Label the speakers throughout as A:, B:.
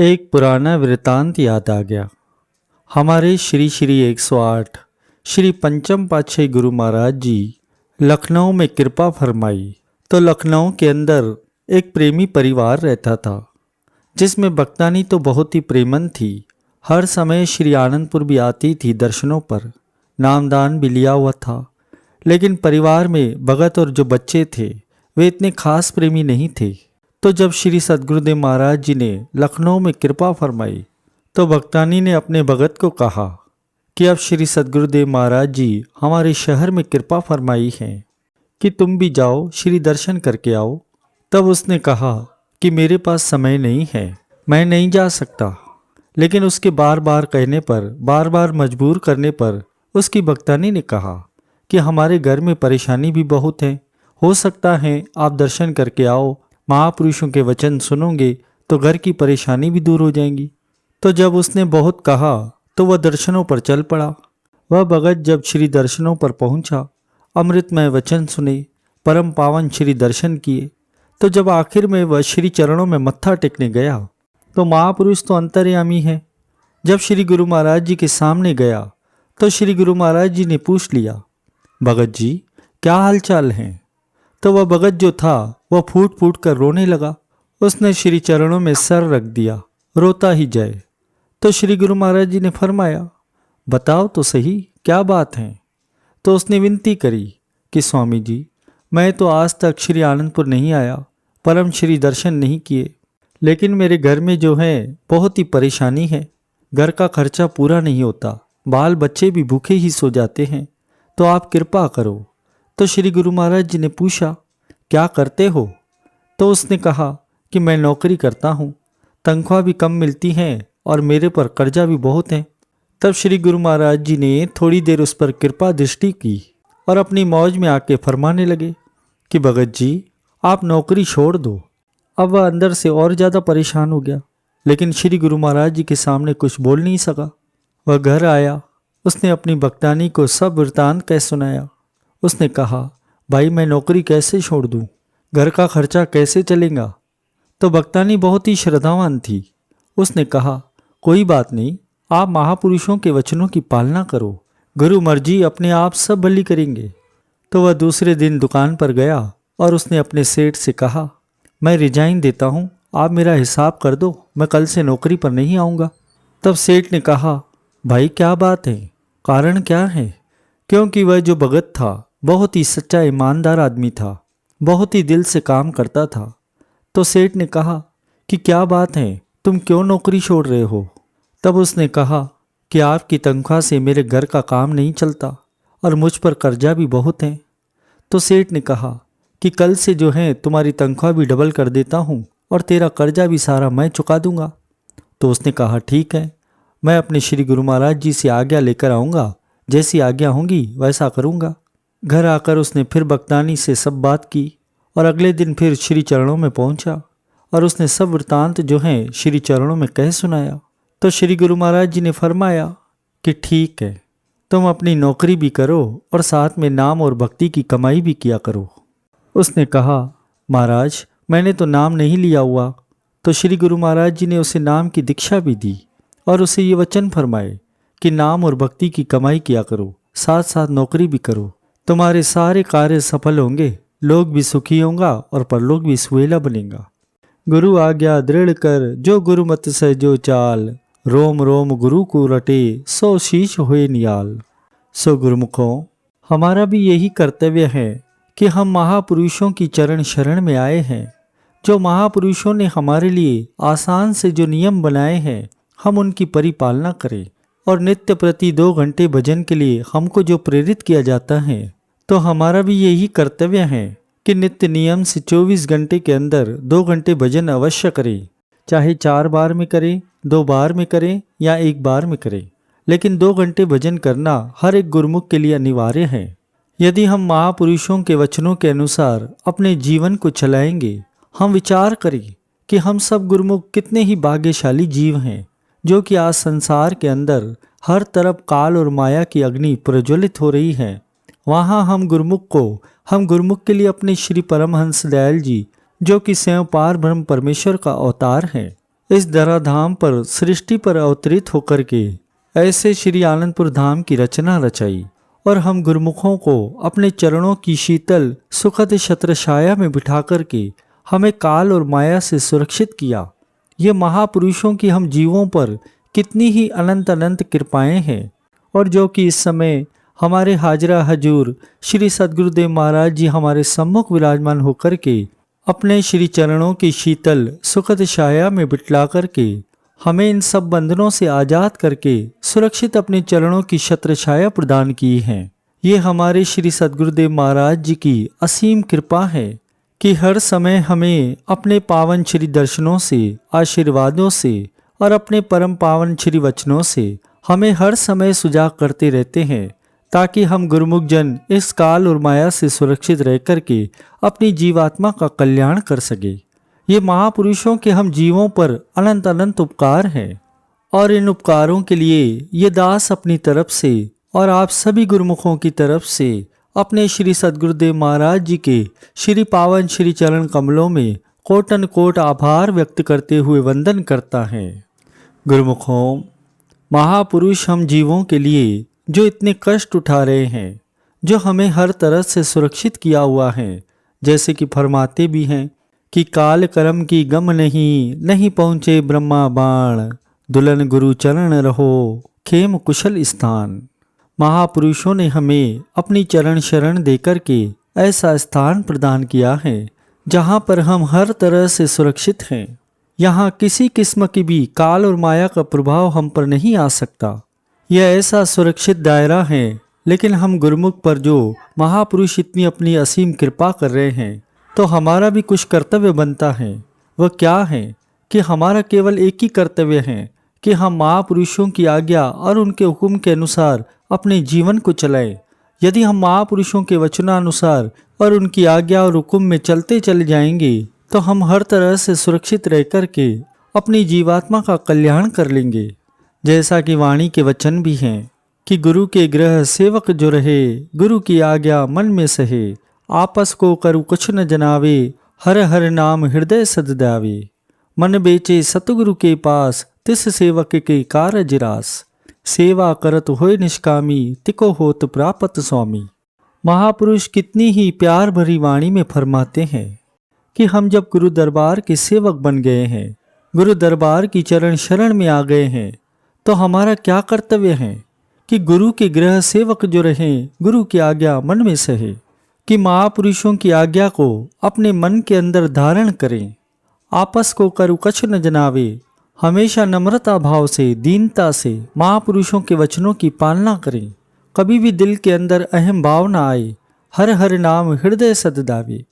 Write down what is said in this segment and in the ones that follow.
A: एक पुराना वृतांत याद आ गया। हमारे श्री श्री 108 श्री पंचम पातशाही गुरु महाराज जी लखनऊ में कृपा फरमाई तो लखनऊ के अंदर एक प्रेमी परिवार रहता था, जिसमें भक्तानी तो बहुत ही प्रेमन थी। हर समय श्री आनंदपुर भी आती थी दर्शनों पर, नामदान भी लिया हुआ था। लेकिन परिवार में भगत और जो बच्चे थे वे इतने खास प्रेमी नहीं थे। तो जब श्री सद्गुरुदेव महाराज जी ने लखनऊ में कृपा फरमाई तो भक्तानी ने अपने भगत को कहा कि अब श्री सद्गुरुदेव महाराज जी हमारे शहर में कृपा फरमाई हैं कि तुम भी जाओ, श्री दर्शन करके आओ। तब उसने कहा कि मेरे पास समय नहीं है, मैं नहीं जा सकता। लेकिन उसके बार बार कहने पर, बार बार मजबूर करने पर उसकी भक्तानी ने कहा कि हमारे घर में परेशानी भी बहुत है, हो सकता है आप दर्शन करके आओ, महापुरुषों के वचन सुनोगे तो घर की परेशानी भी दूर हो जाएंगी। तो जब उसने बहुत कहा तो वह दर्शनों पर चल पड़ा। वह भगत जब श्री दर्शनों पर पहुंचा, अमृतमय वचन सुने, परम पावन श्री दर्शन किए, तो जब आखिर में वह श्री चरणों में मत्था टेकने गया तो महापुरुष तो अंतर्यामी है। जब श्री गुरु महाराज जी के सामने गया तो श्री गुरु महाराज जी ने पूछ लिया, भगत जी क्या हालचाल है? तो वह भगत जो था वह फूट फूट कर रोने लगा। उसने श्री चरणों में सर रख दिया, रोता ही जाए। तो श्री गुरु महाराज जी ने फरमाया, बताओ तो सही क्या बात है? तो उसने विनती करी कि स्वामी जी, मैं तो आज तक श्री आनंदपुर नहीं आया, परम श्री दर्शन नहीं किए, लेकिन मेरे घर में जो है बहुत ही परेशानी है। घर का खर्चा पूरा नहीं होता, बाल बच्चे भी भूखे ही सो जाते हैं, तो आप कृपा करो। तो श्री गुरु महाराज जी ने पूछा, क्या करते हो? तो उसने कहा कि मैं नौकरी करता हूँ, तनख्वाह भी कम मिलती है और मेरे पर कर्जा भी बहुत है। तब श्री गुरु महाराज जी ने थोड़ी देर उस पर कृपा दृष्टि की और अपनी मौज में आके फरमाने लगे कि भगत जी आप नौकरी छोड़ दो। अब वह अंदर से और ज़्यादा परेशान हो गया, लेकिन श्री गुरु महाराज जी के सामने कुछ बोल नहीं सका। वह घर आया, उसने अपनी भक्तानी को सब वृतांत कह सुनाया। उसने कहा, भाई मैं नौकरी कैसे छोड़ दूं, घर का खर्चा कैसे चलेगा? तो भक्तानी बहुत ही श्रद्धावान थी। उसने कहा, कोई बात नहीं, आप महापुरुषों के वचनों की पालना करो, गुरु मर्जी अपने आप सब भली करेंगे। तो वह दूसरे दिन दुकान पर गया और उसने अपने सेठ से कहा, मैं रिजाइन देता हूँ, आप मेरा हिसाब कर दो, मैं कल से नौकरी पर नहीं आऊँगा। तब सेठ ने कहा, भाई क्या बात है, कारण क्या है? क्योंकि वह जो भगत था बहुत ही सच्चा ईमानदार आदमी था, बहुत ही दिल से काम करता था। तो सेठ ने कहा कि क्या बात है, तुम क्यों नौकरी छोड़ रहे हो? तब उसने कहा कि आपकी तनख्वाह से मेरे घर का काम नहीं चलता और मुझ पर कर्जा भी बहुत है। तो सेठ ने कहा कि कल से जो है तुम्हारी तनख्वाह भी डबल कर देता हूँ और तेरा कर्जा भी सारा मैं चुका दूंगा। तो उसने कहा, ठीक है, मैं अपने श्री गुरु महाराज जी से आज्ञा लेकर आऊँगा, जैसी आज्ञा होंगी वैसा करूँगा। घर आकर उसने फिर भक्तानी से सब बात की और अगले दिन फिर श्री चरणों में पहुंचा और उसने सब वृतांत जो हैं श्री चरणों में कह सुनाया। तो श्री गुरु महाराज जी ने फरमाया कि ठीक है, तुम अपनी नौकरी भी करो और साथ में नाम और भक्ति की कमाई भी किया करो। उसने कहा, महाराज मैंने तो नाम नहीं लिया हुआ। तो श्री गुरु महाराज जी ने उसे नाम की दीक्षा भी दी और उसे ये वचन फरमाए कि नाम और भक्ति की कमाई किया करो, साथ साथ नौकरी भी करो, तुम्हारे सारे कार्य सफल होंगे, लोग भी सुखी होगा और परलोक भी सुहेला बनेगा। गुरु आज्ञा दृढ़ कर जो गुरु मत से जो चाल, रोम रोम गुरु को रटे सो शीश हुए नियाल। सो गुरुमुखों, हमारा भी यही कर्तव्य है कि हम महापुरुषों की चरण शरण में आए हैं। जो महापुरुषों ने हमारे लिए आसान से जो नियम बनाए हैं, हम उनकी परिपालना करें। और नित्य प्रति 2 घंटे भजन के लिए हमको जो प्रेरित किया जाता है, तो हमारा भी यही कर्तव्य है कि नित्य नियम से 24 घंटे के अंदर 2 घंटे भजन अवश्य करें। चाहे 4 बार में करें, 2 बार में करें या 1 बार में करें, लेकिन 2 घंटे भजन करना हर एक गुरुमुख के लिए अनिवार्य है। यदि हम महापुरुषों के वचनों के अनुसार अपने जीवन को चलाएंगे, हम विचार करें कि हम सब गुरुमुख कितने ही भाग्यशाली जीव हैं, जो कि आज संसार के अंदर हर तरफ काल और माया की अग्नि प्रज्वलित हो रही है। वहाँ हम गुरुमुख के लिए अपने श्री परमहंस दयाल जी, जो कि स्वयं पार ब्रह्म परमेश्वर का अवतार है, इस धराधाम पर सृष्टि पर अवतरित होकर के ऐसे श्री आनंदपुर धाम की रचना रचाई और हम गुरुमुखों को अपने चरणों की शीतल सुखद छत्रछाया में बिठा करके हमें काल और माया से सुरक्षित किया। ये महापुरुषों की हम जीवों पर कितनी ही अनंत अनंत कृपाएं हैं, और जो कि इस समय हमारे हाजरा हजूर श्री सद्गुरुदेव महाराज जी हमारे सम्मुख विराजमान होकर के अपने श्री चरणों की शीतल सुखद छाया में बिठला करके हमें इन सब बंधनों से आजाद करके सुरक्षित अपने चरणों की छत्र छाया प्रदान की है। ये हमारे श्री सद्गुरुदेव महाराज जी की असीम कृपा है कि हर समय हमें अपने पावन श्री दर्शनों से, आशीर्वादों से और अपने परम पावन श्री वचनों से हमें हर समय सुजाग करते रहते हैं, ताकि हम गुरुमुख जन इस काल और माया से सुरक्षित रह करके अपनी जीवात्मा का कल्याण कर सके। ये महापुरुषों के हम जीवों पर अनंत अनंत उपकार हैं, और इन उपकारों के लिए ये दास अपनी तरफ से और आप सभी गुरुमुखों की तरफ से अपने श्री सद्गुरुदेव महाराज जी के श्री पावन श्री चरण कमलों में कोटन कोट आभार व्यक्त करते हुए वंदन करता है। गुरुमुखों, महापुरुष हम जीवों के लिए जो इतने कष्ट उठा रहे हैं, जो हमें हर तरह से सुरक्षित किया हुआ है, जैसे कि फरमाते भी हैं कि काल कर्म की गम नहीं पहुँचे ब्रह्मा बाण, दुल्हन गुरु चरण रहो खेम कुशल स्थान। महापुरुषों ने हमें अपनी चरण शरण देकर के ऐसा स्थान प्रदान किया है जहाँ पर हम हर तरह से सुरक्षित हैं। यहाँ किसी किस्म की भी काल और माया का प्रभाव हम पर नहीं आ सकता। यह ऐसा सुरक्षित दायरा है, लेकिन हम गुरुमुख पर जो महापुरुष इतनी अपनी असीम कृपा कर रहे हैं, तो हमारा भी कुछ कर्तव्य बनता है। वह क्या है कि हमारा केवल एक ही कर्तव्य है कि हम महापुरुषों की आज्ञा और उनके हुक्म के अनुसार अपने जीवन को चलाएं। यदि हम महापुरुषों के वचनानुसार और उनकी आज्ञा और हुक्म में चलते चले जाएंगे, तो हम हर तरह से सुरक्षित रह करके अपनी जीवात्मा का कल्याण कर लेंगे। जैसा कि वाणी के वचन भी हैं कि गुरु के गृह सेवक जो रहे, गुरु की आज्ञा मन में सहे, आपस को करु कुछ न जनावे, हर हर नाम हृदय सद दावे, मन बेचे सतगुरु के पास, तिस सेवक के कारज रास, सेवा करत होय निष्कामी, तिको होत प्रापत स्वामी। महापुरुष कितनी ही प्यार भरी वाणी में फरमाते हैं कि हम जब गुरु दरबार के सेवक बन गए हैं, गुरु दरबार की चरण शरण में आ गए हैं, तो हमारा क्या कर्तव्य है कि गुरु के गृह सेवक जो रहें, गुरु की आज्ञा मन में सहे, कि महापुरुषों की आज्ञा को अपने मन के अंदर धारण करें, आपस को करु कछ न जनावे, हमेशा नम्रता भाव से, दीनता से महापुरुषों के वचनों की पालना करें, कभी भी दिल के अंदर अहम भाव न आए, हर हर नाम हृदय सद दावे,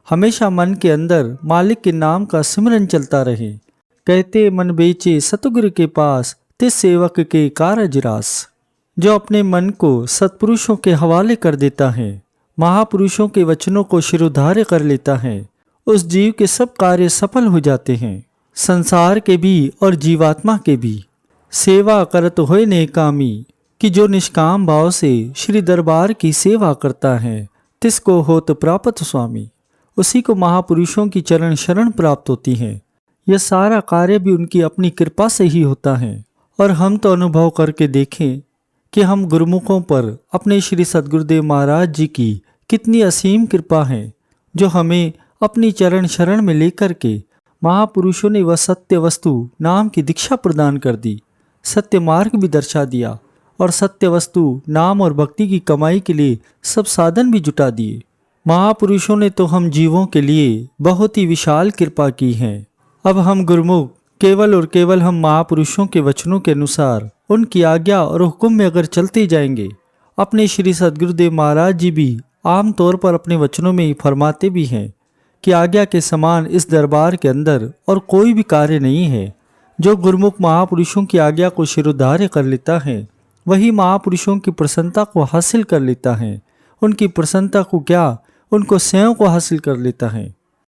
A: हमेशा मन के अंदर मालिक के नाम का सिमरन चलता रहे। कहते मन बेचे सतगुरु के पास, तिस सेवक के कारज रास। जो अपने मन को सत्पुरुषों के हवाले कर देता है, महापुरुषों के वचनों को शिरोधार्य कर लेता है, उस जीव के सब कार्य सफल हो जाते हैं, संसार के भी और जीवात्मा के भी। सेवा करत होय नेकामी, कि जो निष्काम भाव से श्री दरबार की सेवा करता है, तिसको होत प्राप्त स्वामी। उसी को महापुरुषों की चरण शरण प्राप्त होती है। यह सारा कार्य भी उनकी अपनी कृपा से ही होता है। और हम तो अनुभव करके देखें कि हम गुरुमुखों पर अपने श्री सद्गुरुदेव महाराज जी की कितनी असीम कृपा है, जो हमें अपनी चरण शरण में लेकर के महापुरुषों ने वह सत्य वस्तु नाम की दीक्षा प्रदान कर दी, सत्य मार्ग भी दर्शा दिया, और सत्य वस्तु नाम और भक्ति की कमाई के लिए सब साधन भी जुटा दिए। महापुरुषों ने तो हम जीवों के लिए बहुत ही विशाल कृपा की है। अब हम गुरुमुख केवल और केवल हम महापुरुषों के वचनों के अनुसार उनकी आज्ञा और हुक्म में अगर चलते जाएंगे, अपने श्री सद्गुरुदेव महाराज जी भी आम तौर पर अपने वचनों में ही फरमाते भी हैं कि आज्ञा के समान इस दरबार के अंदर और कोई भी कार्य नहीं है। जो गुरुमुख महापुरुषों की आज्ञा को शिरोधार्य कर लेता है, वही महापुरुषों की प्रसन्नता को हासिल कर लेता है। उनकी प्रसन्नता को क्या, उनको स्वयं को हासिल कर लेता है।